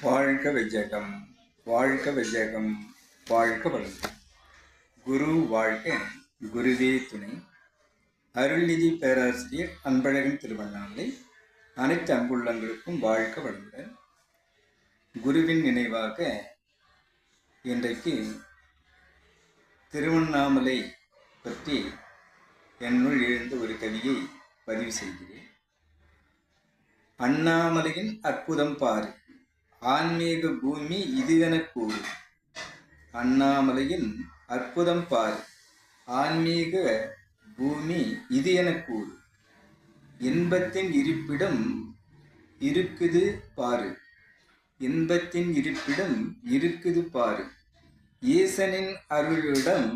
வாழ்க வையகம், வாழ்க வையகம், வாழ்க வளம். குரு வாழ்க, குருவே துணை. அருள்நிதி பேராசிரியர் அன்பழகன் திருவண்ணாமலை. அனைத்து அன்புள்ளங்களுக்கும் வாழ்க வளமுடன். குருவின் நினைவாக இன்றைக்கு திருவண்ணாமலை பற்றி என்னுள் எழுந்த ஒரு கவியை பதிவு செய்கிறேன். அண்ணாமலையின் அற்புதம் பாரு, ஆன்மீக பூமி இதுவென கூறு. அண்ணாமலையின் அற்புதம் பாரு, ஆன்மீக பூமி இது என கூறு. இன்பத்தின் இருப்பிடம் இருக்குது பாரு, இன்பத்தின் இருப்பிடம் இருக்குது பாரு. ஈசனின் அருளிடம்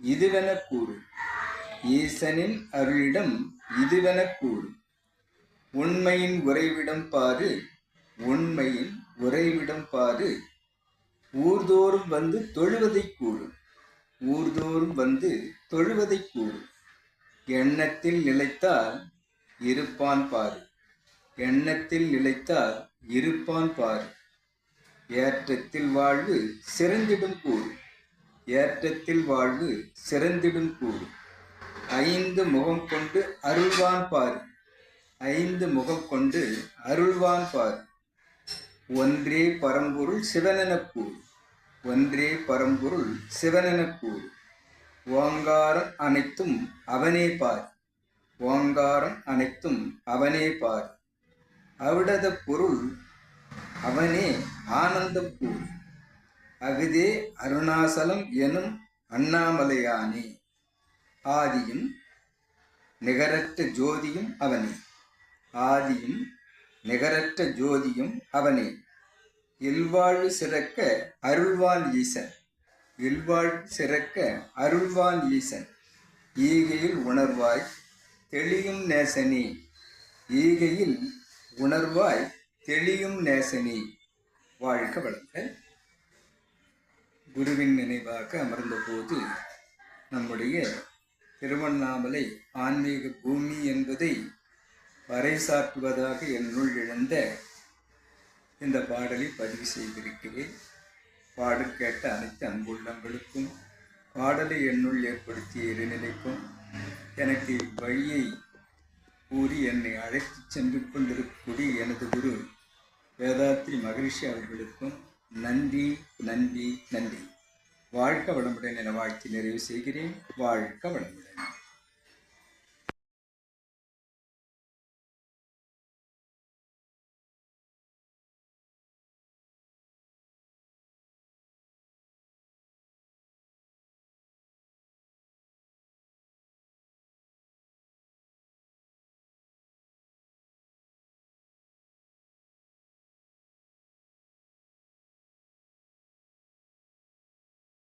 இதுவென கூறு, ஈசனின் அருளிடம் இதுவென கூறு. உண்மையின் உறைவிடம் பாரு, உண்மையின் உறைவிடம் பாரு. ஊர்தோறும் வந்து தொழுவதை கூறு, ஊர்தோறும் வந்து தொழுவதை கூறு. எண்ணத்தில் நிலைத்தால் இருப்பான் பாரு, எண்ணத்தில் நிலைத்தால் இருப்பான் பாரு. ஏற்றத்தில் வாழ்வு சிறந்திடும் கூறு, ஏற்றத்தில் வாழ்வு சிறந்திடும் கூறு. ஐந்து முகம் கொண்டு அருள்வான் பாரு, ஐந்து முகம் கொண்டு அருள்வான் பாரு. ஒன்றே பரம்பொருள் சிவனெனக் கூறு, ஒன்றே பரம்பொருள் சிவனெனக் கூறு. ஓங்காரம் அனைத்தும் அவனே பார், ஓங்காரம் அனைத்தும் அவனே பார். அவிடத பொருள் அவனே ஆனந்தம் கூறு. அகுதே அருணாசலம் எனும் அண்ணாமலையானே. ஆதியும் நிகரற்ற ஜோதியும் அவனே, ஆதியும் நிகரற்ற ஜோதியும் அவனே. இல்வாழ்வு சிறக்க அருள்வான் ஈசன், இல்வாழ்வு சிறக்க அருள்வான் ஈசன். ஈகையில் உணர்வாய் தெளியும் நேசனே, ஈகையில் உணர்வாய் தெளியும் நேசனே. வாழ்க வளங்கள். குருவின் நினைவாக அமர்ந்தபோது நம்முடைய திருவண்ணாமலை ஆன்மீக பூமி என்பதை பறைசாற்றுவதாக என்னுள் எழுந்த இந்த பாடலை பதிவு செய்திருக்கிறேன். பாடல் கேட்ட அனைத்து அன்புள்ளங்களுக்கும், பாடலை என்னுள் ஏற்படுத்திய இறைநிலைக்கும், எனக்கு வழியை கூறி என்னை அழைத்து சென்று கொண்டிருக்கக்கூடிய எனது குரு வேதாத்ரி மகரிஷி அவர்களுக்கும் நன்றி நன்றி நன்றி. வாழ்க வளமுடன் என வாழ்த்தி நிறைவு செய்கிறேன். வாழ்க வளமுடன்.